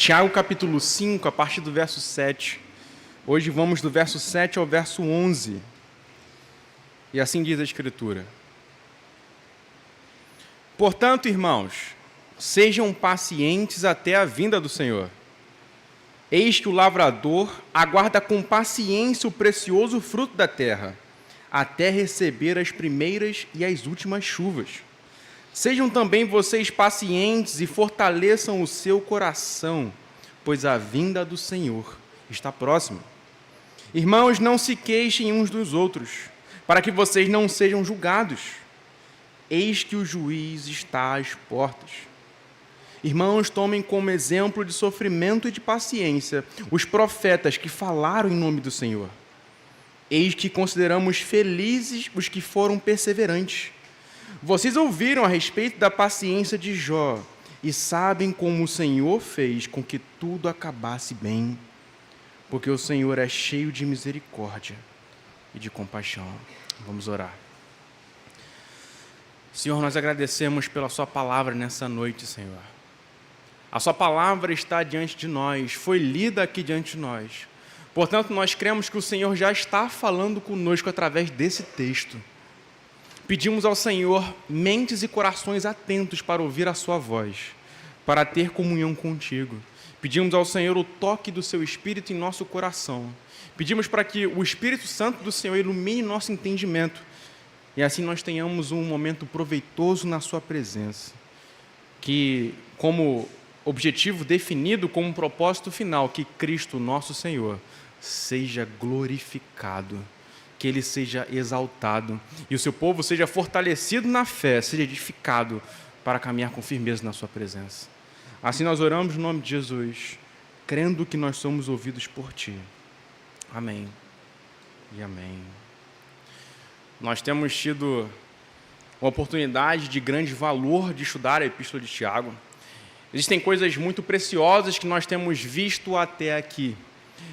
Tiago capítulo 5, a partir do verso 7. Hoje vamos do verso 7 ao verso 11. E assim diz a Escritura. Portanto, irmãos, sejam pacientes até a vinda do Senhor. Eis que o lavrador aguarda com paciência o precioso fruto da terra, até receber as primeiras e as últimas chuvas. Sejam também vocês pacientes e fortaleçam o seu coração, pois a vinda do Senhor está próxima. Irmãos, não se queixem uns dos outros, para que vocês não sejam julgados. Eis que o juiz está às portas. Irmãos, tomem como exemplo de sofrimento e de paciência os profetas que falaram em nome do Senhor. Eis que consideramos felizes os que foram perseverantes. Vocês ouviram a respeito da paciência de Jó e sabem como o Senhor fez com que tudo acabasse bem, porque o Senhor é cheio de misericórdia e de compaixão. Vamos orar. Senhor, nós agradecemos pela sua palavra nessa noite, Senhor. A sua palavra está diante de nós, foi lida aqui diante de nós. Portanto, nós cremos que o Senhor já está falando conosco através desse texto. Pedimos ao Senhor mentes e corações atentos para ouvir a sua voz, para ter comunhão contigo. Pedimos ao Senhor o toque do seu Espírito em nosso coração. Pedimos para que o Espírito Santo do Senhor ilumine nosso entendimento e assim nós tenhamos um momento proveitoso na sua presença. Que, como objetivo definido, como propósito final, que Cristo, nosso Senhor, seja glorificado, que Ele seja exaltado e o seu povo seja fortalecido na fé, seja edificado para caminhar com firmeza na sua presença. Assim nós oramos no nome de Jesus, crendo que nós somos ouvidos por Ti. Amém e amém. Nós temos tido uma oportunidade de grande valor de estudar a Epístola de Tiago. Existem coisas muito preciosas que nós temos visto até aqui.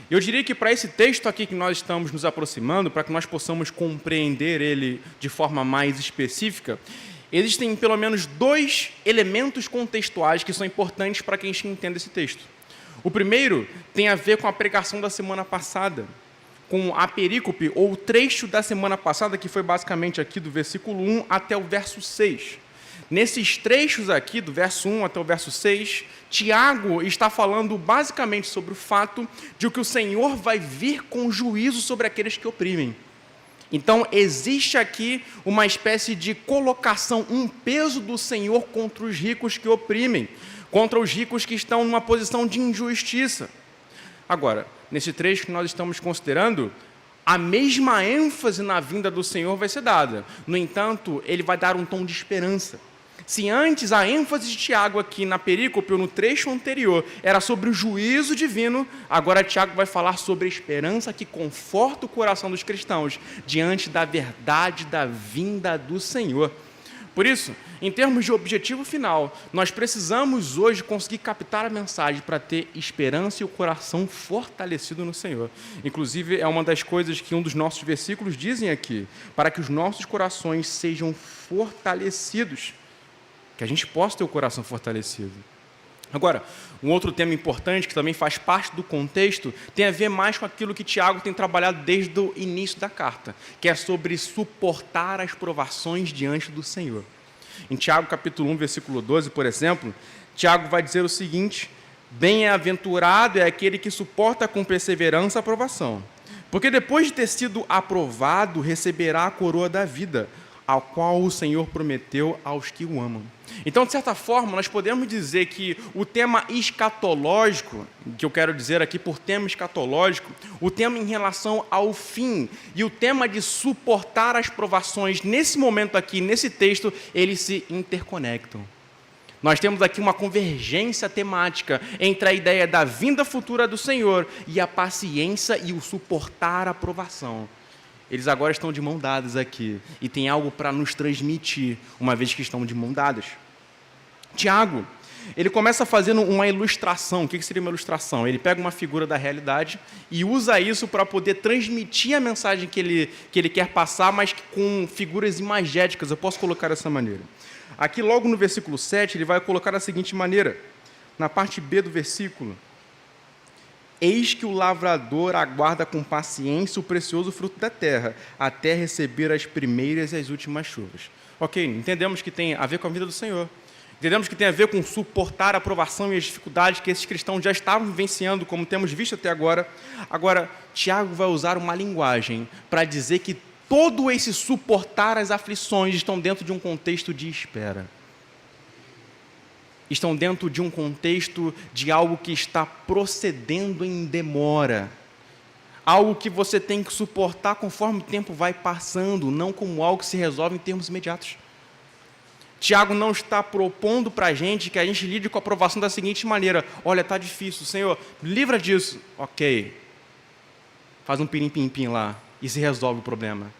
Eu diria que para esse texto aqui que nós estamos nos aproximando, para que nós possamos compreender ele de forma mais específica, existem pelo menos 2 elementos contextuais que são importantes para que a gente entenda esse texto. O primeiro tem a ver com a pregação da semana passada, com a perícope, ou o trecho da semana passada, que foi basicamente aqui do versículo 1 até o verso 6. Nesses trechos aqui, do verso 1 até o verso 6, Tiago está falando basicamente sobre o fato de que o Senhor vai vir com juízo sobre aqueles que oprimem. Então, existe aqui uma espécie de colocação, um peso do Senhor contra os ricos que oprimem, contra os ricos que estão numa posição de injustiça. Agora, nesse trecho que nós estamos considerando, a mesma ênfase na vinda do Senhor vai ser dada. No entanto, ele vai dar um tom de esperança. Se antes a ênfase de Tiago aqui na perícope, ou no trecho anterior, era sobre o juízo divino, agora Tiago vai falar sobre a esperança que conforta o coração dos cristãos diante da verdade da vinda do Senhor. Por isso, em termos de objetivo final, nós precisamos hoje conseguir captar a mensagem para ter esperança e o coração fortalecido no Senhor. Inclusive, é uma das coisas que um dos nossos versículos dizem aqui, para que os nossos corações sejam fortalecidos, que a gente possa ter o coração fortalecido. Agora, um outro tema importante, que também faz parte do contexto, tem a ver mais com aquilo que Tiago tem trabalhado desde o início da carta, que é sobre suportar as provações diante do Senhor. Em Tiago capítulo 1, versículo 12, por exemplo, Tiago vai dizer o seguinte: bem-aventurado é aquele que suporta com perseverança a provação, porque depois de ter sido aprovado, receberá a coroa da vida, ao qual o Senhor prometeu aos que o amam. Então, de certa forma, nós podemos dizer que o tema escatológico, que eu quero dizer aqui por tema escatológico, o tema em relação ao fim e o tema de suportar as provações, nesse momento aqui, nesse texto, eles se interconectam. Nós temos aqui uma convergência temática entre a ideia da vinda futura do Senhor e a paciência e o suportar a provação. Eles agora estão de mão dadas aqui e tem algo para nos transmitir, uma vez que estão de mão dadas. Tiago, ele começa fazendo uma ilustração. O que seria uma ilustração? Ele pega uma figura da realidade e usa isso para poder transmitir a mensagem que ele quer passar, mas com figuras imagéticas. Eu posso colocar dessa maneira. Aqui, logo no versículo 7, ele vai colocar da seguinte maneira: na parte B do versículo, eis que o lavrador aguarda com paciência o precioso fruto da terra, até receber as primeiras e as últimas chuvas. Ok, entendemos que tem a ver com a vida do Senhor. Entendemos que tem a ver com suportar a provação e as dificuldades que esses cristãos já estavam vivenciando, como temos visto até agora. Agora, Tiago vai usar uma linguagem para dizer que todo esse suportar as aflições estão dentro de um contexto de espera. Estão dentro de um contexto de algo que está procedendo em demora. Algo que você tem que suportar conforme o tempo vai passando, não como algo que se resolve em termos imediatos. Tiago não está propondo para a gente que a gente lide com a provação da seguinte maneira: olha, está difícil, Senhor, livra disso. Ok, faz um pirim-pim-pim lá e se resolve o problema.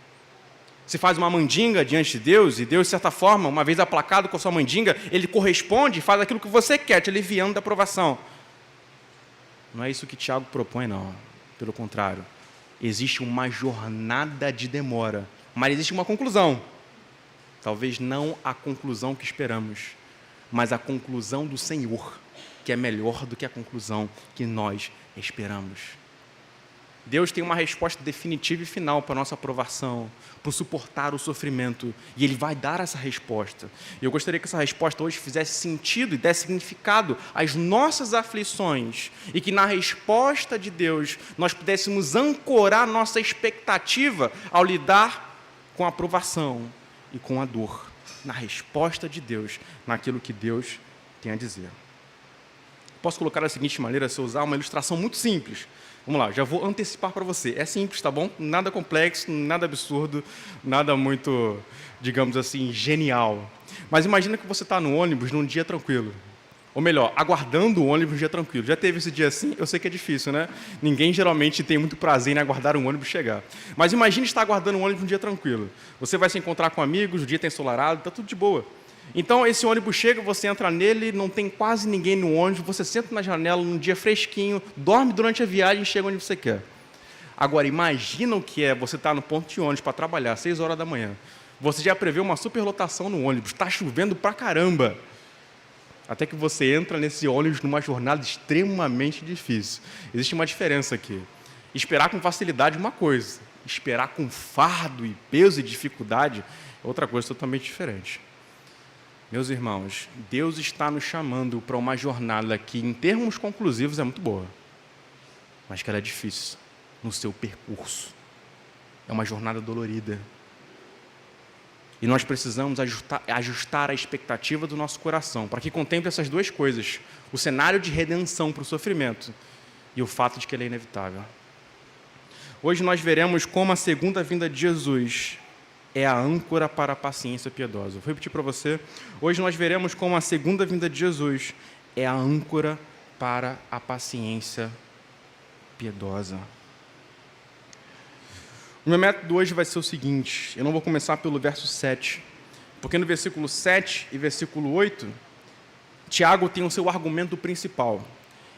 Você faz uma mandinga diante de Deus, e Deus, de certa forma, uma vez aplacado com a sua mandinga, Ele corresponde e faz aquilo que você quer, te aliviando da provação. Não é isso que Tiago propõe, não. Pelo contrário, existe uma jornada de demora, mas existe uma conclusão. Talvez não a conclusão que esperamos, mas a conclusão do Senhor, que é melhor do que a conclusão que nós esperamos. Deus tem uma resposta definitiva e final para a nossa aprovação, para suportar o sofrimento, e Ele vai dar essa resposta. E eu gostaria que essa resposta hoje fizesse sentido e desse significado às nossas aflições, e que na resposta de Deus nós pudéssemos ancorar nossa expectativa ao lidar com a aprovação e com a dor, na resposta de Deus, naquilo que Deus tem a dizer. Posso colocar da seguinte maneira, se eu usar uma ilustração muito simples. Vamos lá, já vou antecipar para você. É simples, tá bom? Nada complexo, nada absurdo, nada muito, digamos assim, genial. Mas imagina que você está no ônibus num dia tranquilo. Ou melhor, aguardando o ônibus num dia tranquilo. Já teve esse dia assim? Eu sei que é difícil, né? Ninguém geralmente tem muito prazer em aguardar um ônibus chegar. Mas imagine estar aguardando um ônibus num dia tranquilo. Você vai se encontrar com amigos, o dia está ensolarado, está tudo de boa. Então, esse ônibus chega, você entra nele, não tem quase ninguém no ônibus, você senta na janela num dia fresquinho, dorme durante a viagem e chega onde você quer. Agora, imagina o que é você estar no ponto de ônibus para trabalhar, 6 horas da manhã. Você já prevê uma superlotação no ônibus, está chovendo pra caramba. Até que você entra nesse ônibus numa jornada extremamente difícil. Existe uma diferença aqui. Esperar com facilidade é uma coisa, esperar com fardo e peso e dificuldade é outra coisa totalmente diferente. Meus irmãos, Deus está nos chamando para uma jornada que, em termos conclusivos, é muito boa, mas que ela é difícil no seu percurso. É uma jornada dolorida. E nós precisamos ajustar a expectativa do nosso coração para que contemple essas duas coisas: o cenário de redenção para o sofrimento e o fato de que ele é inevitável. Hoje nós veremos como a segunda vinda de Jesus é a âncora para a paciência piedosa. Vou repetir para você. Hoje nós veremos como a segunda vinda de Jesus é a âncora para a paciência piedosa. O meu método hoje vai ser o seguinte: eu não vou começar pelo verso 7, porque no versículo 7 e versículo 8, Tiago tem o seu argumento principal.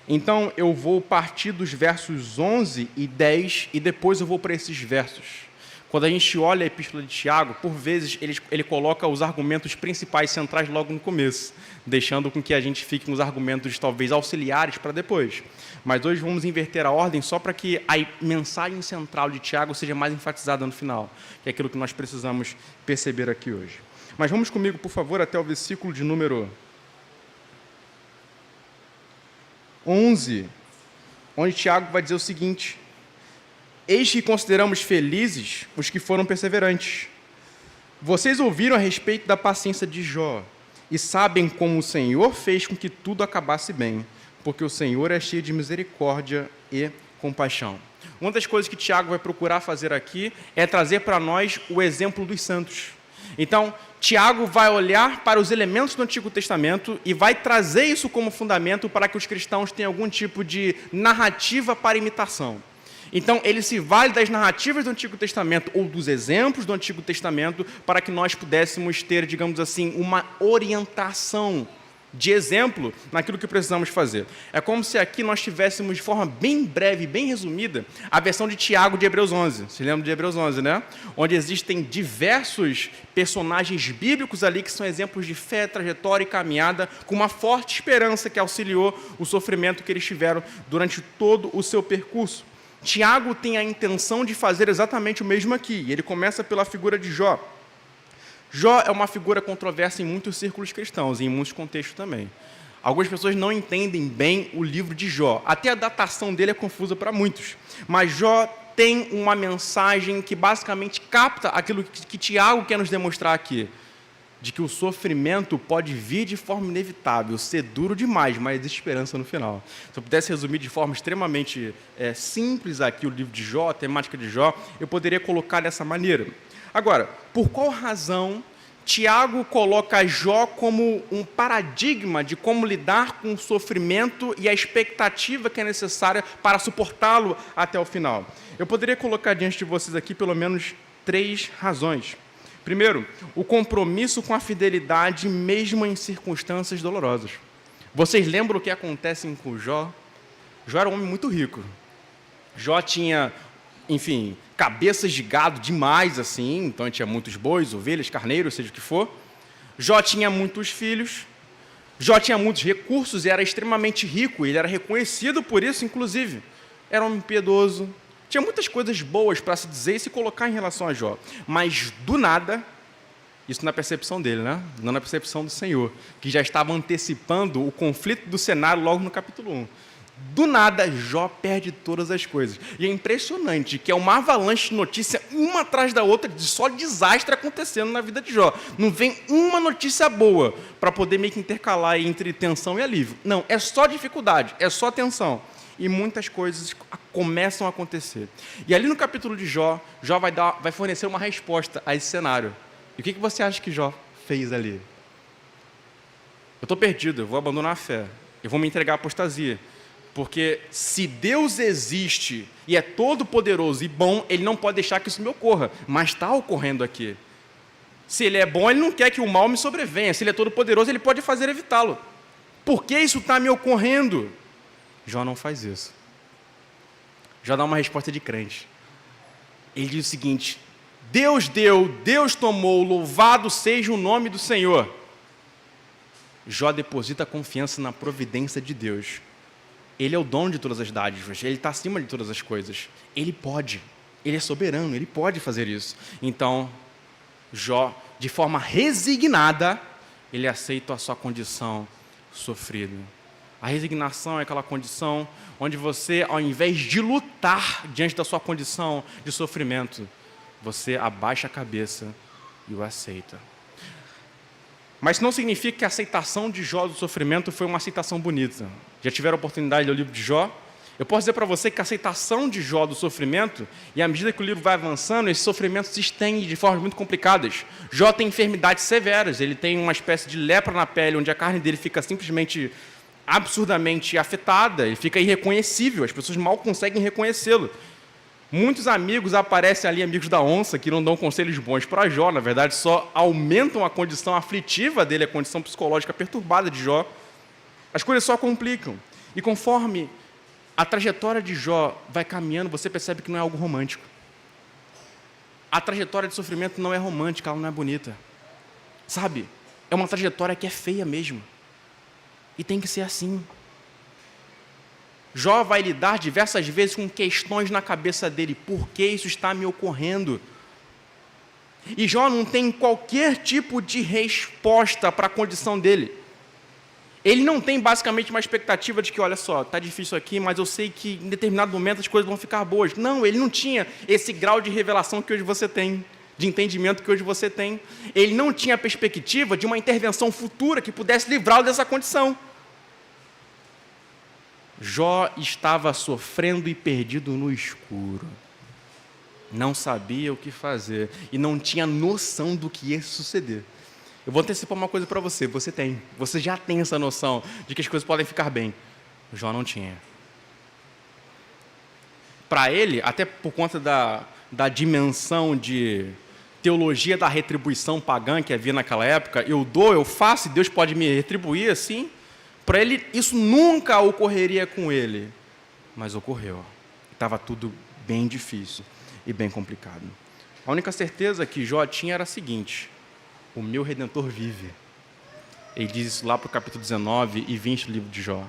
Então, eu vou partir dos versos 11 e 10 e depois eu vou para esses versos. Quando a gente olha a epístola de Tiago, por vezes ele coloca os argumentos principais, centrais, logo no começo, deixando com que a gente fique nos argumentos talvez auxiliares para depois. Mas hoje vamos inverter a ordem só para que a mensagem central de Tiago seja mais enfatizada no final, que é aquilo que nós precisamos perceber aqui hoje. Mas vamos comigo, por favor, até o versículo de número 11, onde Tiago vai dizer o seguinte: eis que consideramos felizes os que foram perseverantes. Vocês ouviram a respeito da paciência de Jó e sabem como o Senhor fez com que tudo acabasse bem, porque o Senhor é cheio de misericórdia e compaixão. Uma das coisas que Tiago vai procurar fazer aqui é trazer para nós o exemplo dos santos. Então, Tiago vai olhar para os elementos do Antigo Testamento e vai trazer isso como fundamento para que os cristãos tenham algum tipo de narrativa para imitação. Então, ele se vale das narrativas do Antigo Testamento ou dos exemplos do Antigo Testamento para que nós pudéssemos ter, digamos assim, uma orientação de exemplo naquilo que precisamos fazer. É como se aqui nós tivéssemos, de forma bem breve, bem resumida, a versão de Tiago de Hebreus 11. Você lembra de Hebreus 11, né? Onde existem diversos personagens bíblicos ali que são exemplos de fé, trajetória e caminhada, com uma forte esperança que auxiliou o sofrimento que eles tiveram durante todo o seu percurso. Tiago tem a intenção de fazer exatamente o mesmo aqui. Ele começa pela figura de Jó. Jó é uma figura controversa em muitos círculos cristãos e em muitos contextos também. Algumas pessoas não entendem bem o livro de Jó. Até a datação dele é confusa para muitos. Mas Jó tem uma mensagem que basicamente capta aquilo que Tiago quer nos demonstrar aqui. De que o sofrimento pode vir de forma inevitável, ser duro demais, mas existe esperança no final. Se eu pudesse resumir de forma extremamente simples aqui o livro de Jó, a temática de Jó, eu poderia colocar dessa maneira. Agora, por qual razão Tiago coloca Jó como um paradigma de como lidar com o sofrimento e a expectativa que é necessária para suportá-lo até o final? Eu poderia colocar diante de vocês aqui pelo menos 3 razões. Primeiro, o compromisso com a fidelidade mesmo em circunstâncias dolorosas. Vocês lembram o que acontece com Jó? Jó era um homem muito rico. Jó tinha, enfim, cabeças de gado demais, assim, então tinha muitos bois, ovelhas, carneiros, seja o que for. Jó tinha muitos filhos. Jó tinha muitos recursos e era extremamente rico. Ele era reconhecido por isso, inclusive. Era um homem piedoso. Tinha muitas coisas boas para se dizer e se colocar em relação a Jó. Mas, do nada, isso na percepção dele, né? Não na percepção do Senhor, que já estava antecipando o conflito do cenário logo no capítulo 1. Do nada, Jó perde todas as coisas. E é impressionante que é uma avalanche de notícia, uma atrás da outra, de só desastre acontecendo na vida de Jó. Não vem uma notícia boa para poder meio que intercalar entre tensão e alívio. Não, é só dificuldade, é só tensão. E muitas coisas começam a acontecer. E ali no capítulo de Jó, Jó vai fornecer uma resposta a esse cenário. E o que você acha que Jó fez ali? Eu estou perdido, eu vou abandonar a fé. Eu vou me entregar à apostasia. Porque se Deus existe e é todo poderoso e bom, Ele não pode deixar que isso me ocorra. Mas está ocorrendo aqui. Se Ele é bom, Ele não quer que o mal me sobrevenha. Se Ele é todo poderoso, Ele pode fazer evitá-lo. Por que isso está me ocorrendo? Jó não faz isso. Jó dá uma resposta de crente. Ele diz o seguinte: Deus deu, Deus tomou, louvado seja o nome do Senhor. Jó deposita confiança na providência de Deus. Ele é o dono de todas as dádivas, Ele está acima de todas as coisas. Ele pode, Ele é soberano, Ele pode fazer isso. Então, Jó, de forma resignada, ele aceita a sua condição sofrida. A resignação é aquela condição onde você, ao invés de lutar diante da sua condição de sofrimento, você abaixa a cabeça e o aceita. Mas não significa que a aceitação de Jó do sofrimento foi uma aceitação bonita. Já tiveram a oportunidade de ler o livro de Jó? Eu posso dizer para você que a aceitação de Jó do sofrimento, e à medida que o livro vai avançando, esse sofrimento se estende de formas muito complicadas. Jó tem enfermidades severas, ele tem uma espécie de lepra na pele, onde a carne dele fica simplesmente absurdamente afetada, ele fica irreconhecível, as pessoas mal conseguem reconhecê-lo. Muitos amigos aparecem ali, amigos da onça, que não dão conselhos bons para Jó, na verdade só aumentam a condição aflitiva dele, a condição psicológica perturbada de Jó. As coisas só complicam. E conforme a trajetória de Jó vai caminhando, você percebe que não é algo romântico. A trajetória de sofrimento não é romântica, ela não é bonita. Sabe? É uma trajetória que é feia mesmo. E tem que ser assim. Jó vai lidar diversas vezes com questões na cabeça dele. Por que isso está me ocorrendo? E Jó não tem qualquer tipo de resposta para a condição dele. Ele não tem basicamente uma expectativa de que, olha só, está difícil aqui, mas eu sei que em determinado momento as coisas vão ficar boas. Não, ele não tinha esse grau de revelação que hoje você tem, de entendimento que hoje você tem. Ele não tinha a perspectiva de uma intervenção futura que pudesse livrá-lo dessa condição. Jó estava sofrendo e perdido no escuro. Não sabia o que fazer e não tinha noção do que ia suceder. Eu vou antecipar uma coisa para você, você já tem essa noção de que as coisas podem ficar bem. Jó não tinha. Para ele, até por conta da dimensão de teologia da retribuição pagã que havia naquela época, eu dou, eu faço e Deus pode me retribuir assim, para ele isso nunca ocorreria com ele, mas ocorreu. Estava tudo bem difícil e bem complicado. A única certeza que Jó tinha era a seguinte: o meu Redentor vive. Ele diz isso lá para o capítulo 19 e 20 do livro de Jó.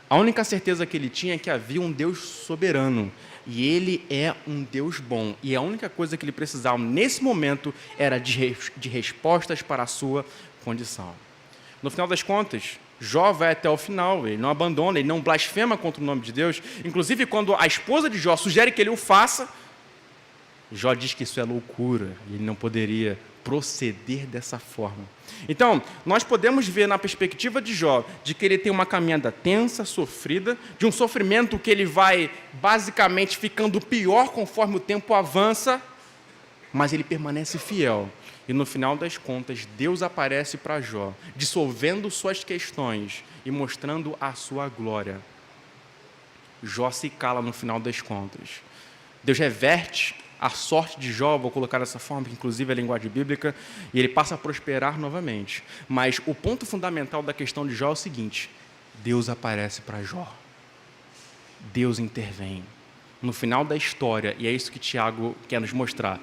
A única certeza que ele tinha é que havia um Deus soberano, e ele é um Deus bom, e a única coisa que ele precisava nesse momento era de respostas para a sua condição. No final das contas, Jó vai até o final, ele não abandona, ele não blasfema contra o nome de Deus. Inclusive, quando a esposa de Jó sugere que ele o faça, Jó diz que isso é loucura, e ele não poderia proceder dessa forma. Então, nós podemos ver na perspectiva de Jó, de que ele tem uma caminhada tensa, sofrida, de um sofrimento que ele vai basicamente ficando pior conforme o tempo avança, mas ele permanece fiel. E no final das contas, Deus aparece para Jó, dissolvendo suas questões e mostrando a sua glória. Jó se cala no final das contas. Deus reverte a sorte de Jó, vou colocar dessa forma, que inclusive é a linguagem bíblica, e ele passa a prosperar novamente. Mas o ponto fundamental da questão de Jó é o seguinte: Deus aparece para Jó. Deus intervém. No final da história, e é isso que Tiago quer nos mostrar,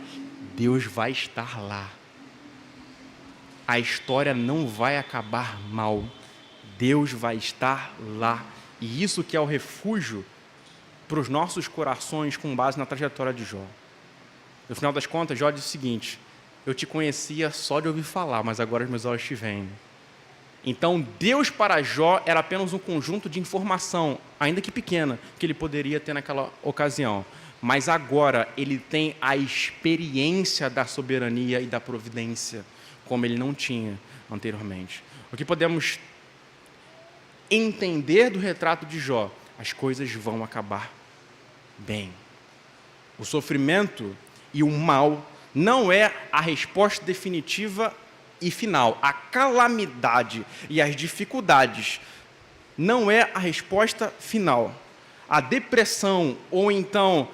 Deus vai estar lá. A história não vai acabar mal. Deus vai estar lá. E isso que é o refúgio para os nossos corações com base na trajetória de Jó. No final das contas, Jó diz o seguinte: eu te conhecia só de ouvir falar, mas agora os meus olhos te veem. Então, Deus para Jó era apenas um conjunto de informação, ainda que pequena, que ele poderia ter naquela ocasião. Mas agora ele tem a experiência da soberania e da providência, como ele não tinha anteriormente. O que podemos entender do retrato de Jó? As coisas vão acabar bem. O sofrimento e o mal não é a resposta definitiva e final. A calamidade e as dificuldades não é a resposta final. A depressão ou então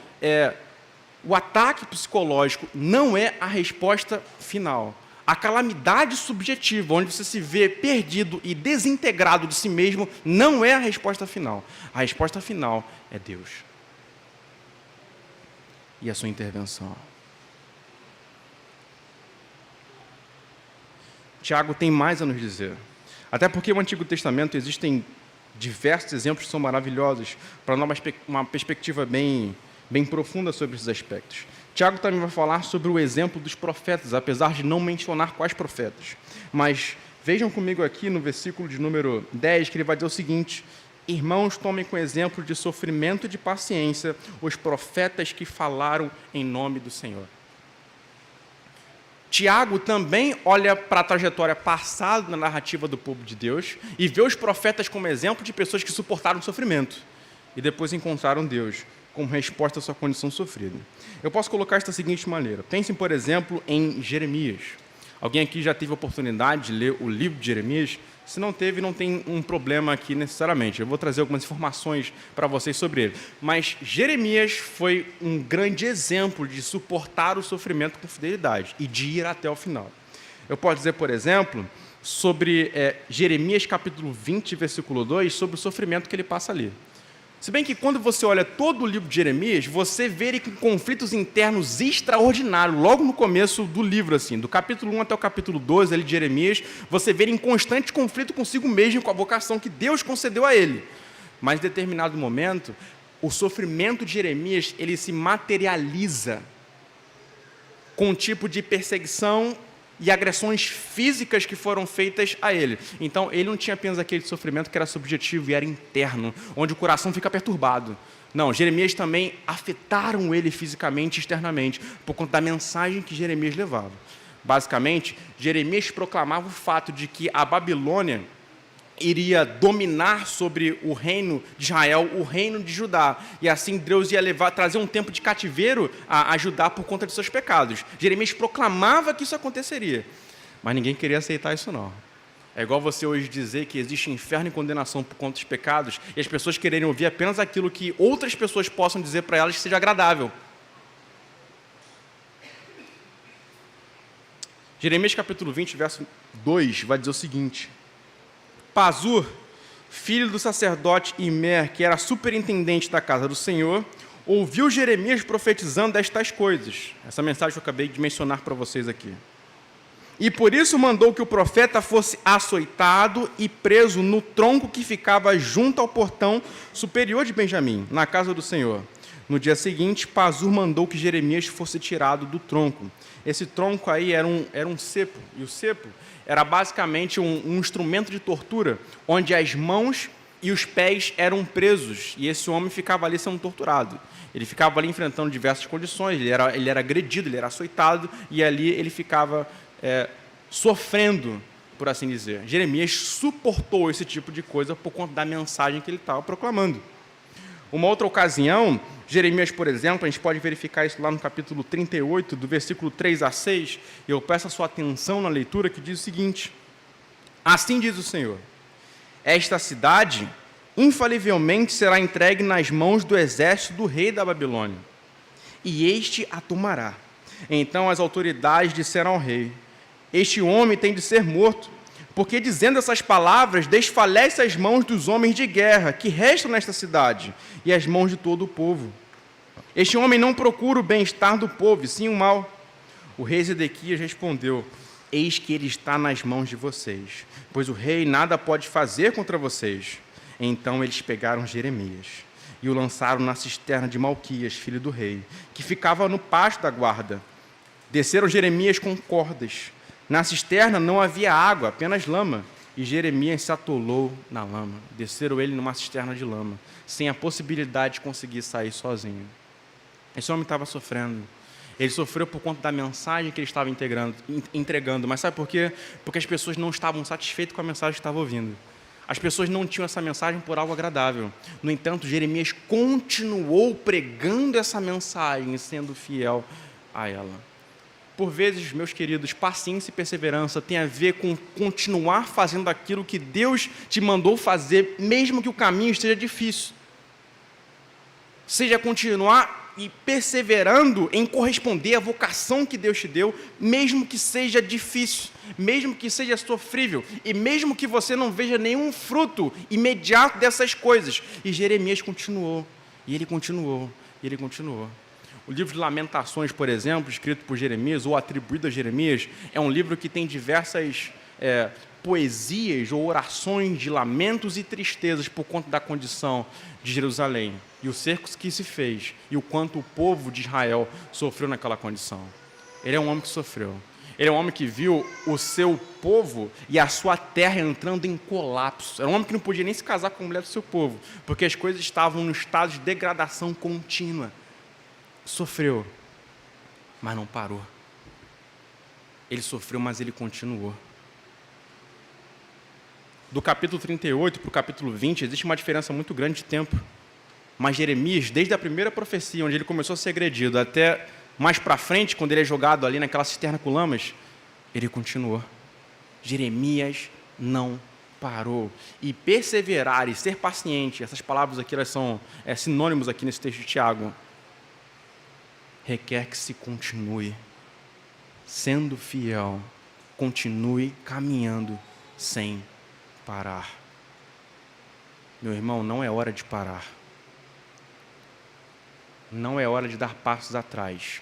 o ataque psicológico não é a resposta final. A calamidade subjetiva, onde você se vê perdido e desintegrado de si mesmo, não é a resposta final. A resposta final é Deus e a sua intervenção. Tiago tem mais a nos dizer. Até porque no Antigo Testamento existem diversos exemplos que são maravilhosos para dar uma perspectiva bem profunda sobre esses aspectos. Tiago também vai falar sobre o exemplo dos profetas, apesar de não mencionar quais profetas. Mas vejam comigo aqui no versículo de número 10, que ele vai dizer o seguinte: irmãos, tomem com exemplo de sofrimento e de paciência os profetas que falaram em nome do Senhor. Tiago também olha para a trajetória passada na narrativa do povo de Deus e vê os profetas como exemplo de pessoas que suportaram o sofrimento e depois encontraram Deus como resposta à sua condição sofrida. Eu posso colocar isto da seguinte maneira. Pensem, por exemplo, em Jeremias. Alguém aqui já teve a oportunidade de ler o livro de Jeremias? Se não teve, não tem um problema aqui necessariamente. Eu vou trazer algumas informações para vocês sobre ele. Mas Jeremias foi um grande exemplo de suportar o sofrimento com fidelidade e de ir até o final. Eu posso dizer, por exemplo, sobre Jeremias capítulo 20, versículo 2, sobre o sofrimento que ele passa ali. Se bem que quando você olha todo o livro de Jeremias, você vê ele com conflitos internos extraordinários, logo no começo do livro, assim, do capítulo 1 até o capítulo 12 ali de Jeremias, você vê ele em constante conflito consigo mesmo e com a vocação que Deus concedeu a ele. Mas em determinado momento, o sofrimento de Jeremias, ele se materializa com um tipo de perseguição e agressões físicas que foram feitas a ele. Então, ele não tinha apenas aquele sofrimento que era subjetivo e era interno, onde o coração fica perturbado. Não, Jeremias também afetaram ele fisicamente e externamente, por conta da mensagem que Jeremias levava. Basicamente, Jeremias proclamava o fato de que a Babilônia iria dominar sobre o reino de Israel, o reino de Judá. E assim Deus ia trazer um tempo de cativeiro a Judá por conta de seus pecados. Jeremias proclamava que isso aconteceria. Mas ninguém queria aceitar isso não. É igual você hoje dizer que existe inferno e condenação por conta dos pecados e as pessoas quererem ouvir apenas aquilo que outras pessoas possam dizer para elas que seja agradável. Jeremias capítulo 20, verso 2, vai dizer o seguinte: Pazur, filho do sacerdote Imer, que era superintendente da casa do Senhor, ouviu Jeremias profetizando estas coisas. Essa mensagem que eu acabei de mencionar para vocês aqui. E por isso mandou que o profeta fosse açoitado e preso no tronco que ficava junto ao portão superior de Benjamim, na casa do Senhor. No dia seguinte, Pazur mandou que Jeremias fosse tirado do tronco. Esse tronco aí era um cepo, e o cepo era basicamente um instrumento de tortura, onde as mãos e os pés eram presos, e esse homem ficava ali sendo torturado. Ele ficava ali enfrentando diversas condições, ele era agredido, ele era açoitado, e ali ele ficava sofrendo, por assim dizer. Jeremias suportou esse tipo de coisa por conta da mensagem que ele estava proclamando. Uma outra ocasião, Jeremias, por exemplo, a gente pode verificar isso lá no capítulo 38, do versículo 3 a 6, e eu peço a sua atenção na leitura, que diz o seguinte: Assim diz o Senhor, esta cidade infalivelmente será entregue nas mãos do exército do rei da Babilônia, e este a tomará. Então as autoridades disseram ao rei: Este homem tem de ser morto, porque dizendo essas palavras desfalece as mãos dos homens de guerra que restam nesta cidade e as mãos de todo o povo. Este homem não procura o bem-estar do povo, e sim o mal. O rei Zedequias respondeu: Eis que ele está nas mãos de vocês, pois o rei nada pode fazer contra vocês. Então eles pegaram Jeremias e o lançaram na cisterna de Malquias, filho do rei, que ficava no pátio da guarda. Desceram Jeremias com cordas. Na cisterna não havia água, apenas lama, e Jeremias se atolou na lama. Desceram ele numa cisterna de lama, sem a possibilidade de conseguir sair sozinho. Esse homem estava sofrendo. Ele sofreu por conta da mensagem que ele estava entregando. Mas sabe por quê? Porque as pessoas não estavam satisfeitas com a mensagem que estavam ouvindo. As pessoas não tinham essa mensagem por algo agradável. No entanto, Jeremias continuou pregando essa mensagem, sendo fiel a ela. Por vezes, meus queridos, paciência e perseverança tem a ver com continuar fazendo aquilo que Deus te mandou fazer, mesmo que o caminho esteja difícil. Seja continuar e perseverando em corresponder à vocação que Deus te deu, mesmo que seja difícil, mesmo que seja sofrível, e mesmo que você não veja nenhum fruto imediato dessas coisas. E Jeremias continuou, e ele continuou, e ele continuou. O livro de Lamentações, por exemplo, escrito por Jeremias, ou atribuído a Jeremias, é um livro que tem diversas poesias ou orações de lamentos e tristezas por conta da condição de Jerusalém, e o cerco que se fez, e o quanto o povo de Israel sofreu naquela condição. Ele é um homem que sofreu. Ele é um homem que viu o seu povo e a sua terra entrando em colapso. Era um homem que não podia nem se casar com a mulher do seu povo, porque as coisas estavam no estado de degradação contínua. Sofreu, mas não parou. Ele sofreu, mas ele continuou. Do capítulo 38 para o capítulo 20, existe uma diferença muito grande de tempo. Mas Jeremias, desde a primeira profecia, onde ele começou a ser agredido, até mais para frente, quando ele é jogado ali naquela cisterna com lamas, ele continuou. Jeremias não parou. E perseverar e ser paciente, essas palavras aqui elas são sinônimos aqui nesse texto de Tiago, requer que se continue sendo fiel, continue caminhando sem parar. Meu irmão, não é hora de parar. Não é hora de dar passos atrás.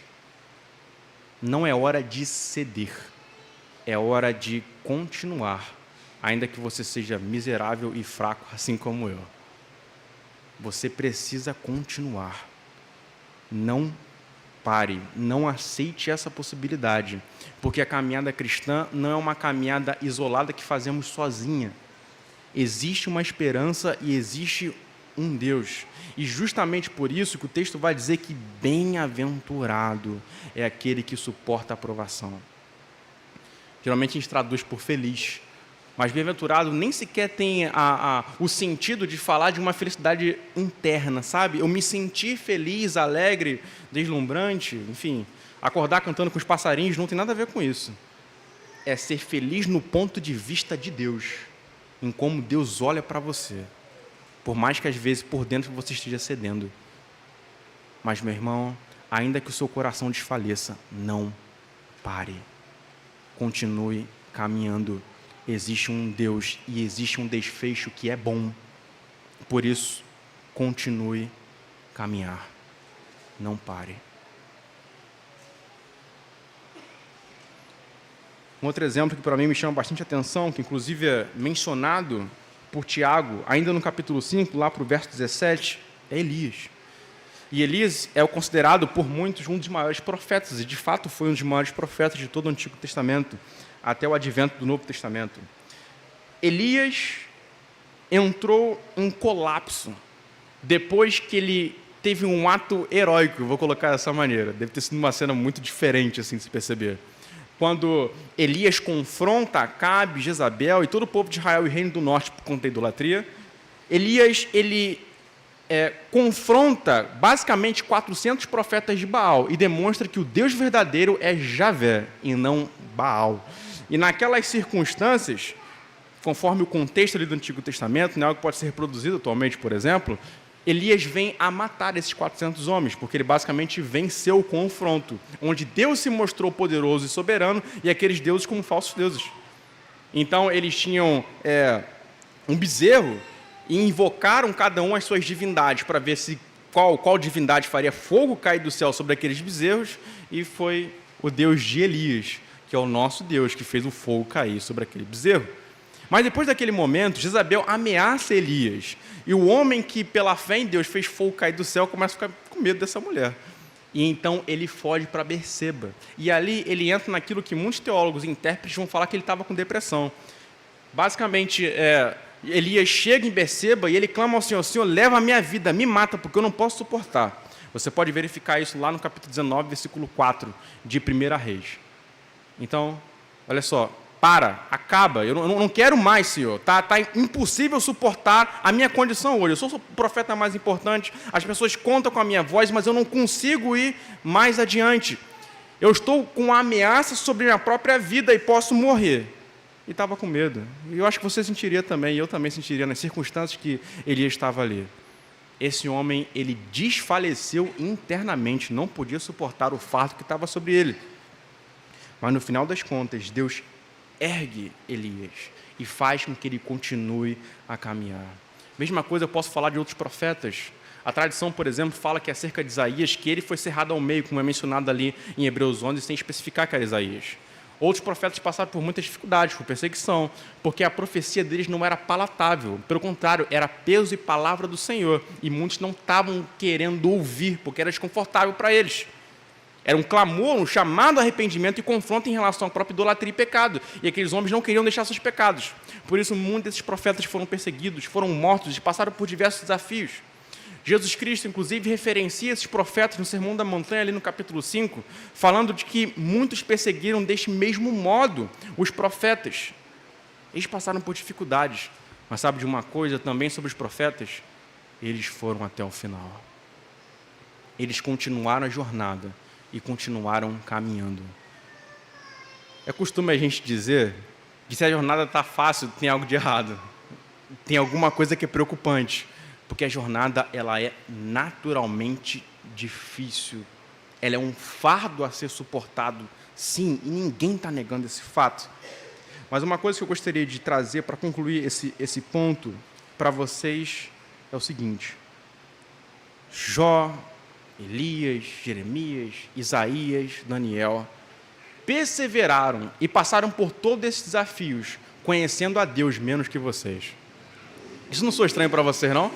Não é hora de ceder. É hora de continuar, ainda que você seja miserável e fraco, assim como eu. Você precisa continuar. Não pare, não aceite essa possibilidade, porque a caminhada cristã não é uma caminhada isolada que fazemos sozinha. Existe uma esperança e existe um Deus. E justamente por isso que o texto vai dizer que bem-aventurado é aquele que suporta a provação. Geralmente a gente traduz por feliz, mas bem-aventurado nem sequer tem o sentido de falar de uma felicidade interna, sabe? Eu me sentir feliz, alegre, deslumbrante, enfim, acordar cantando com os passarinhos não tem nada a ver com isso. É ser feliz no ponto de vista de Deus, em como Deus olha para você, por mais que às vezes por dentro você esteja cedendo. Mas, meu irmão, ainda que o seu coração desfaleça, não pare. continue caminhando. Existe um Deus e existe um desfecho que é bom. Por isso, continue a caminhar. Não pare. Um outro exemplo que para mim me chama bastante atenção, que inclusive é mencionado por Tiago, ainda no capítulo 5, lá para o verso 17, é Elias. E Elias é considerado por muitos um dos maiores profetas, e de fato foi um dos maiores profetas de todo o Antigo Testamento, até o advento do Novo Testamento. Elias entrou em colapso depois que ele teve um ato heróico, vou colocar dessa maneira. Deve ter sido uma cena muito diferente, assim, de se perceber. Quando Elias confronta Acabe, Jezabel e todo o povo de Israel e Reino do Norte por conta da idolatria, Elias, confronta basicamente 400 profetas de Baal e demonstra que o Deus verdadeiro é Javé e não Baal. E naquelas circunstâncias, conforme o contexto ali do Antigo Testamento, né, algo que pode ser reproduzido atualmente, por exemplo, Elias vem a matar esses 400 homens, porque ele basicamente venceu o confronto, onde Deus se mostrou poderoso e soberano e aqueles deuses como falsos deuses. Então, eles tinham um bezerro e invocaram cada um as suas divindades para ver se qual divindade faria fogo cair do céu sobre aqueles bezerros, e foi o Deus de Elias, que é o nosso Deus, que fez o fogo cair sobre aquele bezerro. Mas depois daquele momento, Jezabel ameaça Elias. E o homem que, pela fé em Deus, fez fogo cair do céu, começa a ficar com medo dessa mulher. E então ele foge para Berseba. E ali ele entra naquilo que muitos teólogos e intérpretes vão falar que ele estava com depressão. Basicamente, Elias chega em Berseba e ele clama ao Senhor: Senhor, leva a minha vida, me mata, porque eu não posso suportar. Você pode verificar isso lá no capítulo 19, versículo 4 de 1 Reis. Então, olha só. Acaba, eu não quero mais, Senhor, tá impossível suportar a minha condição hoje, eu sou o profeta mais importante, as pessoas contam com a minha voz, mas eu não consigo ir mais adiante, eu estou com uma ameaça sobre a minha própria vida e posso morrer. E estava com medo, e eu acho que você sentiria também, e eu também sentiria nas circunstâncias que Elias estava ali. Esse homem, ele desfaleceu internamente, não podia suportar o fardo que estava sobre ele, mas no final das contas, Deus ergue Elias e faz com que ele continue a caminhar. Mesma coisa eu posso falar de outros profetas. A tradição, por exemplo, fala que acerca de Isaías, que ele foi cerrado ao meio, como é mencionado ali em Hebreus 11, sem especificar que era Isaías. Outros profetas passaram por muitas dificuldades, por perseguição, porque a profecia deles não era palatável. Pelo contrário, era peso e palavra do Senhor. E muitos não estavam querendo ouvir, porque era desconfortável para eles. Era um clamor, um chamado a arrependimento e confronto em relação à própria idolatria e pecado. E aqueles homens não queriam deixar seus pecados. Por isso, muitos desses profetas foram perseguidos, foram mortos e passaram por diversos desafios. Jesus Cristo, inclusive, referencia esses profetas no Sermão da Montanha, ali no capítulo 5, falando de que muitos perseguiram deste mesmo modo os profetas. Eles passaram por dificuldades. Mas sabe de uma coisa também sobre os profetas? Eles foram até o final. Eles continuaram a jornada e continuaram caminhando. É costume a gente dizer que se a jornada está fácil, tem algo de errado. Tem alguma coisa que é preocupante, porque a jornada ela é naturalmente difícil. Ela é um fardo a ser suportado, sim, e ninguém está negando esse fato. Mas uma coisa que eu gostaria de trazer para concluir esse ponto para vocês é o seguinte: Jó, Elias, Jeremias, Isaías, Daniel perseveraram e passaram por todos esses desafios, conhecendo a Deus menos que vocês. Isso não soa estranho para vocês, não?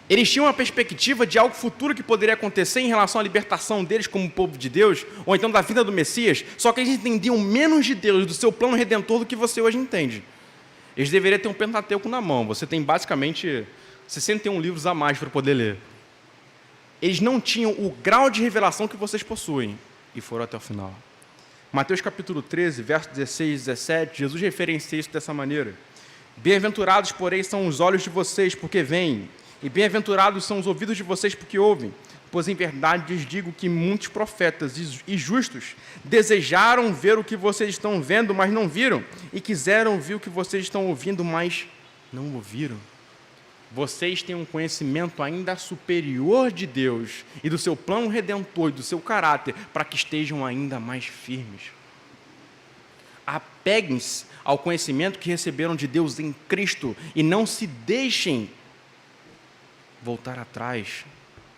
Eles tinham uma perspectiva de algo futuro que poderia acontecer em relação à libertação deles como povo de Deus, ou então da vida do Messias, só que eles entendiam menos de Deus, do seu plano redentor, do que você hoje entende. Eles deveriam ter um Pentateuco na mão. Você tem basicamente 61 livros a mais para poder ler. Eles não tinham o grau de revelação que vocês possuem, e foram até o final. Mateus capítulo 13, versos 16 e 17, Jesus referencia isso dessa maneira: Bem-aventurados, porém, são os olhos de vocês, porque veem, e bem-aventurados são os ouvidos de vocês, porque ouvem. Pois, em verdade, lhes digo que muitos profetas e justos desejaram ver o que vocês estão vendo, mas não viram, e quiseram ouvir o que vocês estão ouvindo, mas não ouviram. Vocês têm um conhecimento ainda superior de Deus e do seu plano redentor e do seu caráter, para que estejam ainda mais firmes. Apeguem-se ao conhecimento que receberam de Deus em Cristo e não se deixem voltar atrás.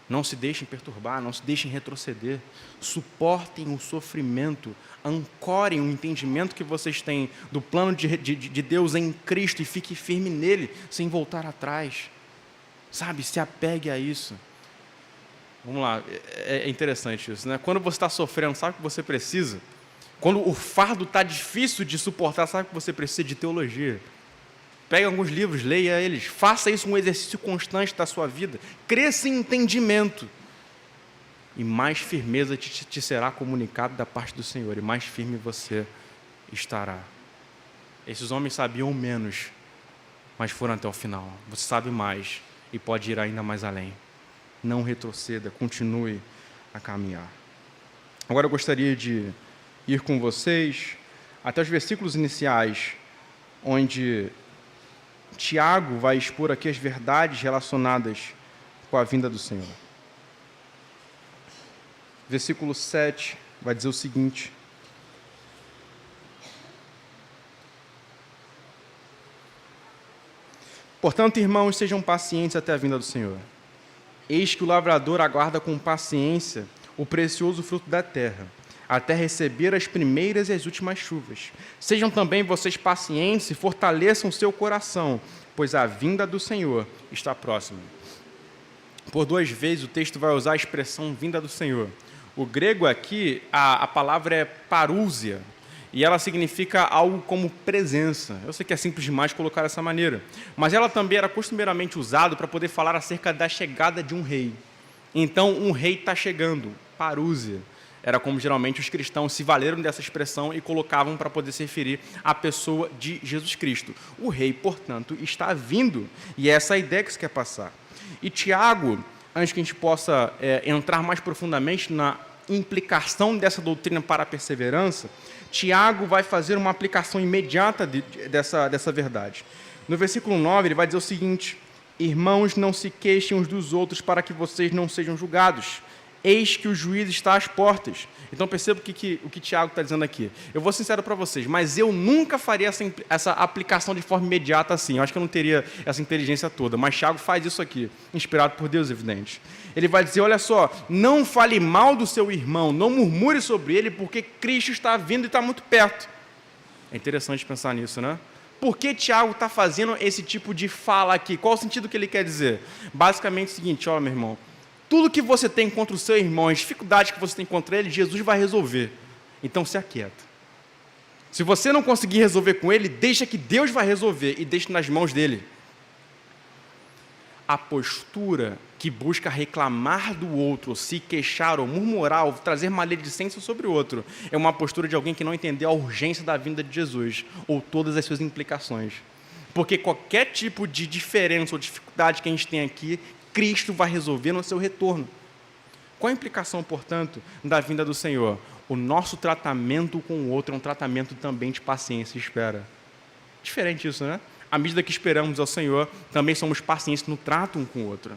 Não se deixem perturbar, não se deixem retroceder. Suportem o sofrimento, ancorem o entendimento que vocês têm do plano de Deus em Cristo e fique firme nele, sem voltar atrás. Sabe, se apegue a isso. Vamos lá, é interessante isso, né? Quando você está sofrendo, sabe o que você precisa? Quando o fardo está difícil de suportar, sabe o que você precisa? De teologia. Pegue alguns livros, leia eles, faça isso um exercício constante da sua vida, cresça em entendimento, e mais firmeza te será comunicado da parte do Senhor, e mais firme você estará. Esses homens sabiam menos, mas foram até o final. Você sabe mais e pode ir ainda mais além. Não retroceda, continue a caminhar. Agora eu gostaria de ir com vocês até os versículos iniciais, onde Tiago vai expor aqui as verdades relacionadas com a vinda do Senhor. Versículo 7 vai dizer o seguinte: portanto, irmãos, sejam pacientes até a vinda do Senhor. Eis que o lavrador aguarda com paciência o precioso fruto da terra, até receber as primeiras e as últimas chuvas. Sejam também vocês pacientes e fortaleçam o seu coração, pois a vinda do Senhor está próxima. Por 2 vezes o texto vai usar a expressão vinda do Senhor. O grego aqui, a palavra é parúzia, e ela significa algo como presença. Eu sei que é simples demais colocar dessa maneira, mas ela também era costumeiramente usada para poder falar acerca da chegada de um rei. Então, um rei está chegando, parúzia. Era como geralmente os cristãos se valeram dessa expressão e colocavam para poder se referir à pessoa de Jesus Cristo. O rei, portanto, está vindo, e é essa a ideia que se quer passar. E Tiago, antes que a gente possa entrar mais profundamente na implicação dessa doutrina para a perseverança, Tiago vai fazer uma aplicação imediata dessa verdade. No versículo 9, ele vai dizer o seguinte: irmãos, não se queixem uns dos outros para que vocês não sejam julgados. Eis que o juiz está às portas. Então perceba o que Tiago está dizendo aqui. Eu vou ser sincero para vocês, mas eu nunca faria essa aplicação de forma imediata assim. Eu acho que eu não teria essa inteligência toda, mas Tiago faz isso aqui, inspirado por Deus, evidente. Ele vai dizer, olha só, não fale mal do seu irmão, não murmure sobre ele, porque Cristo está vindo e está muito perto. É interessante pensar nisso, né? Por que Tiago está fazendo esse tipo de fala aqui? Qual o sentido que ele quer dizer? Basicamente é o seguinte, olha, meu irmão, tudo que você tem contra o seu irmão, as dificuldades que você tem contra ele, Jesus vai resolver. Então se aquieta. Se você não conseguir resolver com ele, deixa que Deus vai resolver e deixa nas mãos dele. A postura que busca reclamar do outro, se queixar ou murmurar, ou trazer maledicência sobre o outro, é uma postura de alguém que não entendeu a urgência da vinda de Jesus, ou todas as suas implicações. Porque qualquer tipo de diferença ou dificuldade que a gente tem aqui, Cristo vai resolver no seu retorno. Qual a implicação, portanto, da vinda do Senhor? O nosso tratamento com o outro é um tratamento também de paciência e espera. Diferente isso, né? À medida que esperamos ao Senhor, também somos pacientes no trato um com o outro.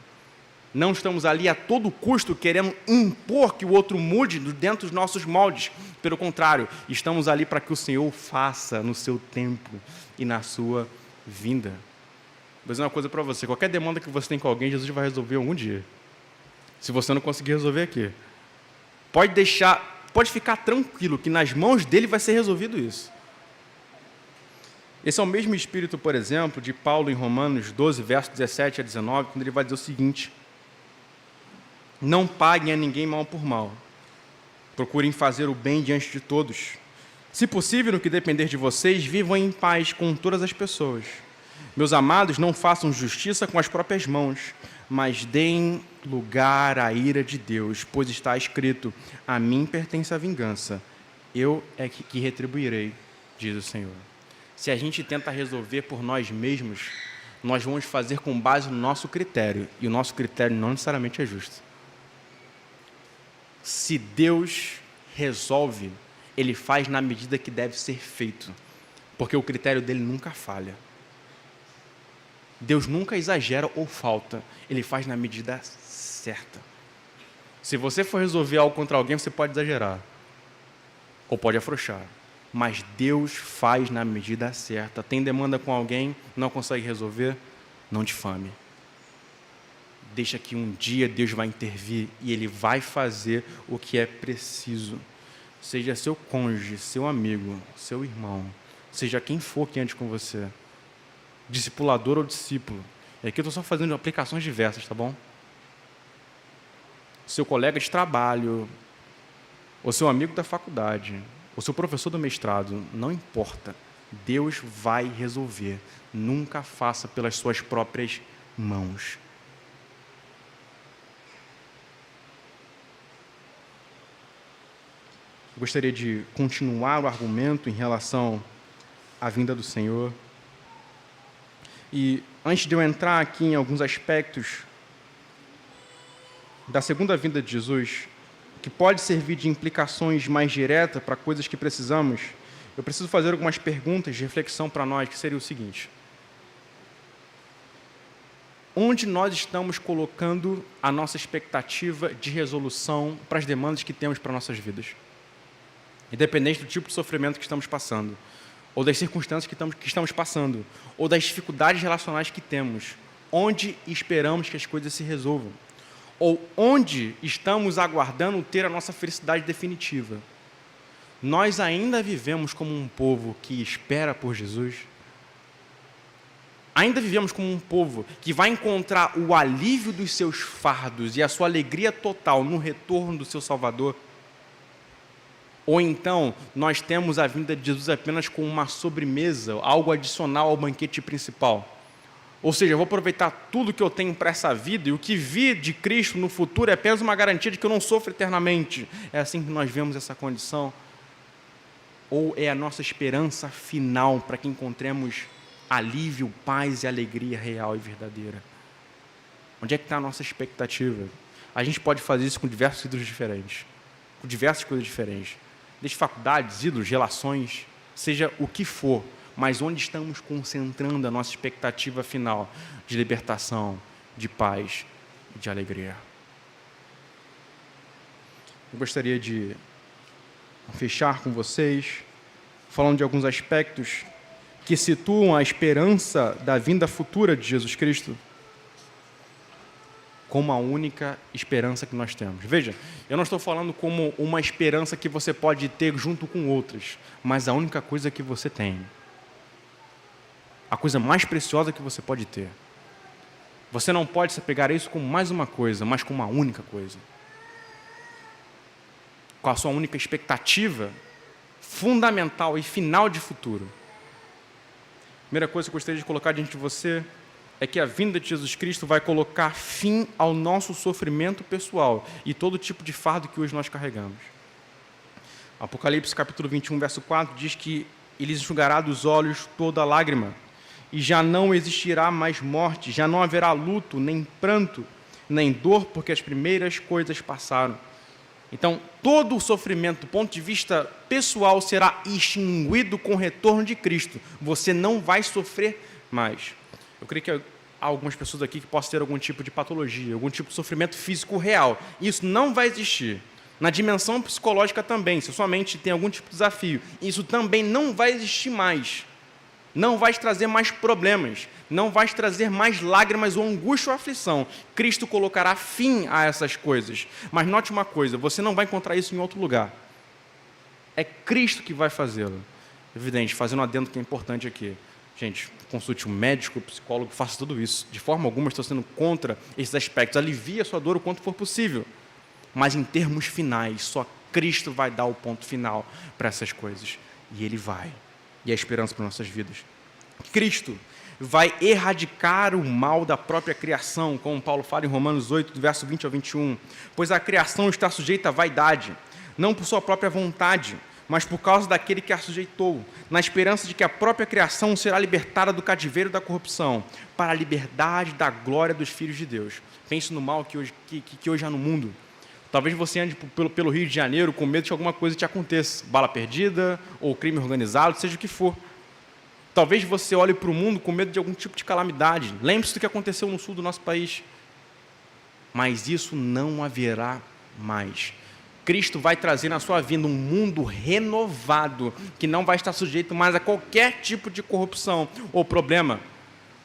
Não estamos ali a todo custo querendo impor que o outro mude dentro dos nossos moldes. Pelo contrário, estamos ali para que o Senhor faça no seu tempo e na sua vinda. Vou dizer uma coisa para você, qualquer demanda que você tem com alguém, Jesus vai resolver algum dia. Se você não conseguir resolver aqui. Pode ficar tranquilo que nas mãos dele vai ser resolvido isso. Esse é o mesmo espírito, por exemplo, de Paulo em Romanos 12, versos 17 a 19, quando ele vai dizer o seguinte: não paguem a ninguém mal por mal. Procurem fazer o bem diante de todos. Se possível, no que depender de vocês, vivam em paz com todas as pessoas. Meus amados, não façam justiça com as próprias mãos, mas deem lugar à ira de Deus, pois está escrito, a mim pertence a vingança, eu é que retribuirei, diz o Senhor. Se a gente tenta resolver por nós mesmos, nós vamos fazer com base no nosso critério, e o nosso critério não necessariamente é justo. Se Deus resolve, Ele faz na medida que deve ser feito, porque o critério dele nunca falha. Deus nunca exagera ou falta, Ele faz na medida certa. Se você for resolver algo contra alguém, você pode exagerar, ou pode afrouxar, mas Deus faz na medida certa. Tem demanda com alguém, não consegue resolver? Não difame. Deixa que um dia Deus vai intervir e Ele vai fazer o que é preciso. Seja seu cônjuge, seu amigo, seu irmão, seja quem for que ande com você, discipulador ou discípulo. E aqui eu estou só fazendo aplicações diversas, tá bom? Seu colega de trabalho, ou seu amigo da faculdade, ou seu professor do mestrado, não importa. Deus vai resolver. Nunca faça pelas suas próprias mãos. Eu gostaria de continuar o argumento em relação à vinda do Senhor. E antes de eu entrar aqui em alguns aspectos da segunda vinda de Jesus, que pode servir de implicações mais diretas para coisas que precisamos, eu preciso fazer algumas perguntas de reflexão para nós, que seria o seguinte: onde nós estamos colocando a nossa expectativa de resolução para as demandas que temos para nossas vidas? Independente do tipo de sofrimento que estamos passando, ou das circunstâncias que estamos passando, ou das dificuldades relacionais que temos, onde esperamos que as coisas se resolvam? Ou onde estamos aguardando ter a nossa felicidade definitiva? Nós ainda vivemos como um povo que espera por Jesus? Ainda vivemos como um povo que vai encontrar o alívio dos seus fardos e a sua alegria total no retorno do seu Salvador? Ou então, nós temos a vinda de Jesus apenas como uma sobremesa, algo adicional ao banquete principal? Ou seja, eu vou aproveitar tudo que eu tenho para essa vida e o que vir de Cristo no futuro é apenas uma garantia de que eu não sofro eternamente. É assim que nós vemos essa condição? Ou é a nossa esperança final para que encontremos alívio, paz e alegria real e verdadeira? Onde é que está a nossa expectativa? A gente pode fazer isso com diversos ídolos diferentes, com diversas coisas diferentes. Desde faculdades, ídolos, relações, seja o que for, mas onde estamos concentrando a nossa expectativa final de libertação, de paz e de alegria? Eu gostaria de fechar com vocês, falando de alguns aspectos que situam a esperança da vinda futura de Jesus Cristo como a única esperança que nós temos. Veja, eu não estou falando como uma esperança que você pode ter junto com outras, mas a única coisa que você tem. A coisa mais preciosa que você pode ter. Você não pode se apegar a isso como mais uma coisa, mas como uma única coisa. Com a sua única expectativa fundamental e final de futuro. Primeira coisa que eu gostaria de colocar diante de você é que a vinda de Jesus Cristo vai colocar fim ao nosso sofrimento pessoal e todo tipo de fardo que hoje nós carregamos. Apocalipse capítulo 21, verso 4 diz que Ele enxugará dos olhos toda lágrima e já não existirá mais morte, já não haverá luto, nem pranto, nem dor, porque as primeiras coisas passaram. Então, todo o sofrimento, do ponto de vista pessoal, será extinguido com o retorno de Cristo. Você não vai sofrer mais. Eu creio que há algumas pessoas aqui que possam ter algum tipo de patologia, algum tipo de sofrimento físico real. Isso não vai existir. Na dimensão psicológica também, se a sua mente tem algum tipo de desafio, isso também não vai existir mais. Não vai te trazer mais problemas, não vai te trazer mais lágrimas ou angústia ou aflição. Cristo colocará fim a essas coisas. Mas note uma coisa, você não vai encontrar isso em outro lugar. É Cristo que vai fazê-lo. Evidente, fazendo um adendo que é importante aqui. Gente, consulte um médico, um psicólogo, faça tudo isso. De forma alguma estou sendo contra esses aspectos. Alivie a sua dor o quanto for possível. Mas em termos finais, só Cristo vai dar o ponto final para essas coisas. E Ele vai. E a esperança para nossas vidas. Cristo vai erradicar o mal da própria criação, como Paulo fala em Romanos 8, do verso 20 ao 21. Pois a criação está sujeita à vaidade, não por sua própria vontade, mas por causa daquele que a sujeitou, na esperança de que a própria criação será libertada do cativeiro da corrupção, para a liberdade da glória dos filhos de Deus. Pense no mal que hoje há no mundo. Talvez você ande pelo Rio de Janeiro com medo de que alguma coisa te aconteça, bala perdida, ou crime organizado, seja o que for. Talvez você olhe para o mundo com medo de algum tipo de calamidade. Lembre-se do que aconteceu no sul do nosso país. Mas isso não haverá mais. Cristo vai trazer na sua vida um mundo renovado, que não vai estar sujeito mais a qualquer tipo de corrupção ou problema.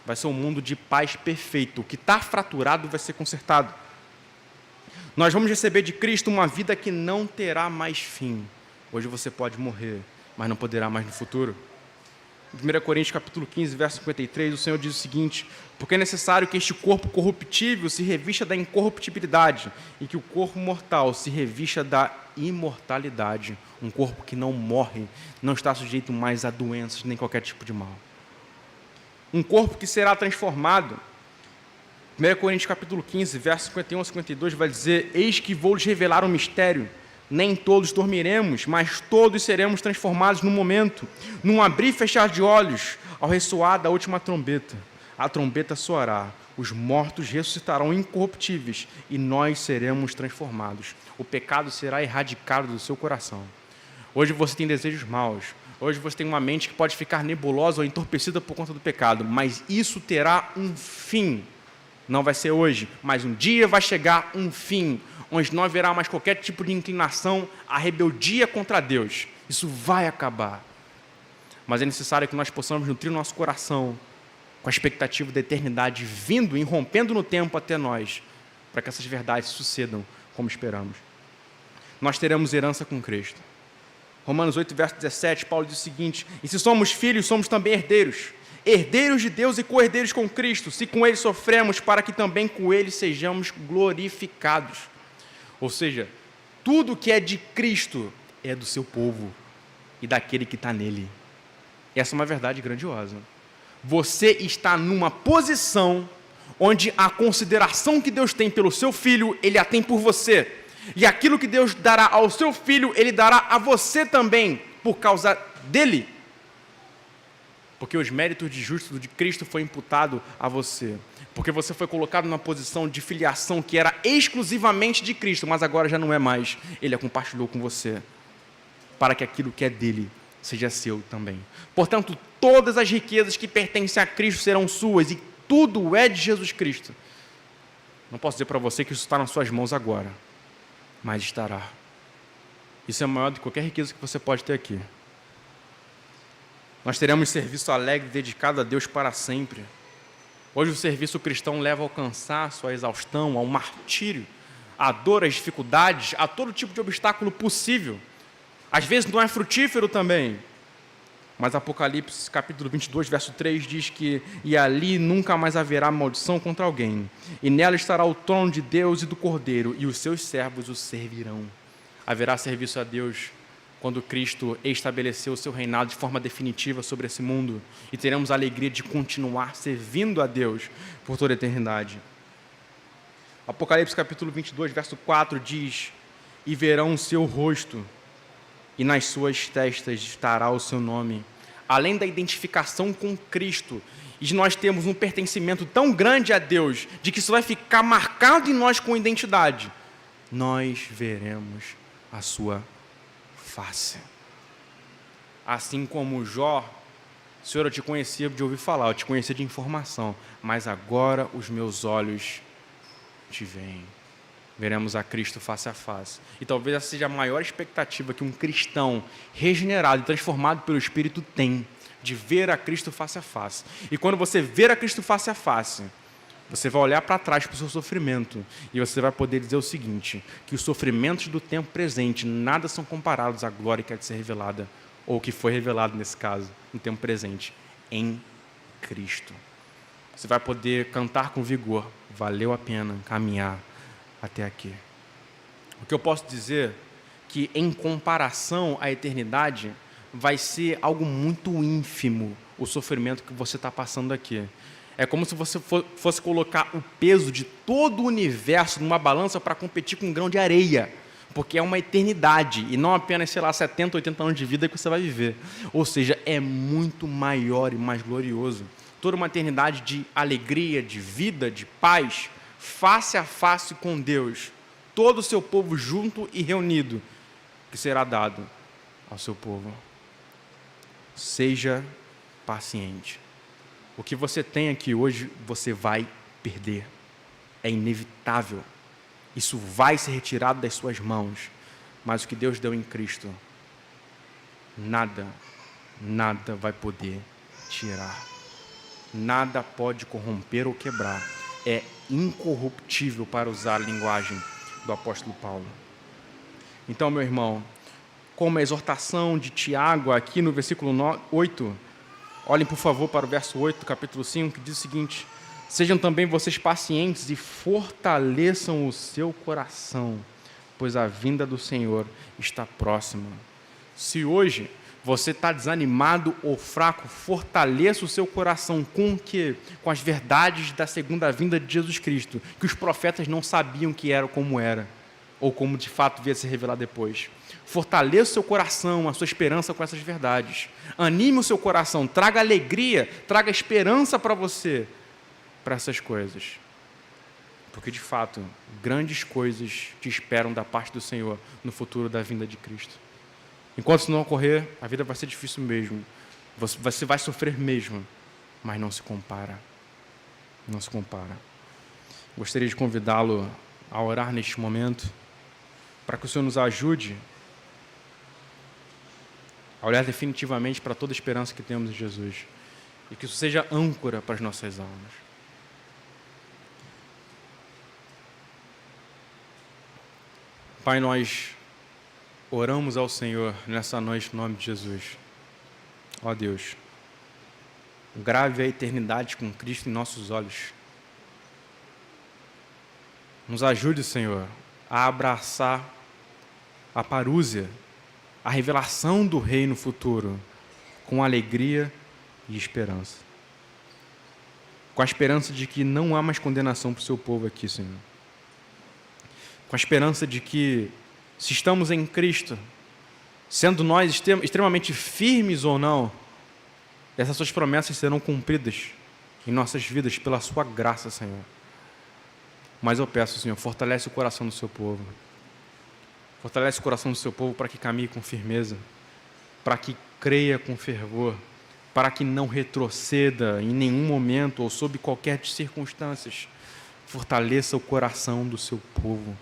Vai ser um mundo de paz perfeito. O que está fraturado vai ser consertado. Nós vamos receber de Cristo uma vida que não terá mais fim. Hoje você pode morrer, mas não poderá mais no futuro. Em 1 Coríntios capítulo 15, verso 53, o Senhor diz o seguinte: porque é necessário que este corpo corruptível se revista da incorruptibilidade e que o corpo mortal se revista da imortalidade. Um corpo que não morre, não está sujeito mais a doenças nem qualquer tipo de mal. Um corpo que será transformado. 1 Coríntios capítulo 15, verso 51 a 52 vai dizer: eis que vou lhes revelar um mistério. Nem todos dormiremos, mas todos seremos transformados num momento, num abrir e fechar de olhos, ao ressoar da última trombeta. A trombeta soará, os mortos ressuscitarão incorruptíveis e nós seremos transformados. O pecado será erradicado do seu coração. Hoje você tem desejos maus, hoje você tem uma mente que pode ficar nebulosa ou entorpecida por conta do pecado, mas isso terá um fim. Não vai ser hoje, mas um dia vai chegar um fim, onde não haverá mais qualquer tipo de inclinação à rebeldia contra Deus. Isso vai acabar. Mas é necessário que nós possamos nutrir o nosso coração com a expectativa da eternidade vindo e rompendo no tempo até nós, para que essas verdades sucedam como esperamos. Nós teremos herança com Cristo. Romanos 8, verso 17, Paulo diz o seguinte: e se somos filhos, somos também herdeiros. Herdeiros de Deus e co-herdeiros com Cristo, se com Ele sofremos, para que também com Ele sejamos glorificados. Ou seja, tudo que é de Cristo é do seu povo e daquele que está nele. Essa é uma verdade grandiosa. Você está numa posição onde a consideração que Deus tem pelo seu filho, Ele a tem por você. E aquilo que Deus dará ao seu filho, Ele dará a você também, por causa dele. Porque os méritos de justo de Cristo foi imputado a você. Porque você foi colocado numa posição de filiação que era exclusivamente de Cristo, mas agora já não é mais. Ele a compartilhou com você, para que aquilo que é dele seja seu também. Portanto, todas as riquezas que pertencem a Cristo serão suas, e tudo é de Jesus Cristo. Não posso dizer para você que isso está nas suas mãos agora, mas estará. Isso é maior do que qualquer riqueza que você pode ter aqui. Nós teremos serviço alegre dedicado a Deus para sempre. Hoje o serviço cristão leva ao cansaço, à exaustão, ao martírio, à dor, às dificuldades, a todo tipo de obstáculo possível. Às vezes não é frutífero também. Mas Apocalipse capítulo 22, verso 3 diz que e ali nunca mais haverá maldição contra alguém. E nela estará o trono de Deus e do Cordeiro, e os seus servos o servirão. Haverá serviço a Deus quando Cristo estabeleceu o seu reinado de forma definitiva sobre esse mundo, e teremos a alegria de continuar servindo a Deus por toda a eternidade. Apocalipse capítulo 22, verso 4 diz: e verão o seu rosto, e nas suas testas estará o seu nome. Além da identificação com Cristo, e de nós termos um pertencimento tão grande a Deus, de que isso vai ficar marcado em nós com identidade, nós veremos a sua face. Assim como Jó: Senhor, eu te conhecia de ouvir falar, eu te conhecia de informação, mas agora os meus olhos te veem. Veremos a Cristo face a face. E talvez essa seja a maior expectativa que um cristão regenerado e transformado pelo Espírito tem, de ver a Cristo face a face. E quando você ver a Cristo face a face, você vai olhar para trás para o seu sofrimento e você vai poder dizer o seguinte: que os sofrimentos do tempo presente nada são comparados à glória que há de ser revelada, ou que foi revelado nesse caso, no tempo presente, em Cristo. Você vai poder cantar com vigor: valeu a pena caminhar até aqui. O que eu posso dizer que, em comparação à eternidade, vai ser algo muito ínfimo o sofrimento que você está passando aqui. É como se você fosse colocar o peso de todo o universo numa balança para competir com um grão de areia, porque é uma eternidade, e não apenas, 70, 80 anos de vida que você vai viver. Ou seja, é muito maior e mais glorioso. Toda uma eternidade de alegria, de vida, de paz, face a face com Deus, todo o seu povo junto e reunido, que será dado ao seu povo. Seja paciente. O que você tem aqui hoje, você vai perder. É inevitável. Isso vai ser retirado das suas mãos. Mas o que Deus deu em Cristo, nada vai poder tirar. Nada pode corromper ou quebrar. É incorruptível, para usar a linguagem do apóstolo Paulo. Então, meu irmão, como a exortação de Tiago, aqui no versículo 8, olhem, por favor, para o verso 8 do capítulo 5, que diz o seguinte: sejam também vocês pacientes e fortaleçam o seu coração, pois a vinda do Senhor está próxima. Se hoje você está desanimado ou fraco, fortaleça o seu coração com o quê? Com as verdades da segunda vinda de Jesus Cristo, que os profetas não sabiam que era como era, ou como de fato viria a se revelar depois. Fortaleça o seu coração, a sua esperança com essas verdades. Anime o seu coração, traga alegria, traga esperança para você, para essas coisas. Porque, de fato, grandes coisas te esperam da parte do Senhor no futuro da vinda de Cristo. Enquanto isso não ocorrer, a vida vai ser difícil mesmo. Você vai sofrer mesmo, mas não se compara. Não se compara. Gostaria de convidá-lo a orar neste momento, para que o Senhor nos ajude a olhar definitivamente para toda a esperança que temos em Jesus, e que isso seja âncora para as nossas almas. Pai, nós oramos ao Senhor nessa noite, no nome de Jesus. Ó Deus, grave a eternidade com Cristo em nossos olhos. Nos ajude, Senhor, a abraçar a parúzia, a revelação do reino futuro, com alegria e esperança. Com a esperança de que não há mais condenação para o seu povo aqui, Senhor. Com a esperança de que, se estamos em Cristo, sendo nós extremamente firmes ou não, essas suas promessas serão cumpridas em nossas vidas pela sua graça, Senhor. Mas eu peço, Senhor, fortalece o coração do seu povo. Fortalece o coração do seu povo para que caminhe com firmeza, para que creia com fervor, para que não retroceda em nenhum momento ou sob qualquer circunstâncias. Fortaleça o coração do seu povo,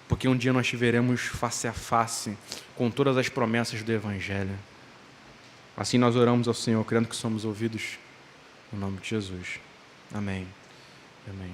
porque um dia nós te veremos face a face com todas as promessas do Evangelho. Assim nós oramos ao Senhor, crendo que somos ouvidos, no nome de Jesus. Amém. Amém.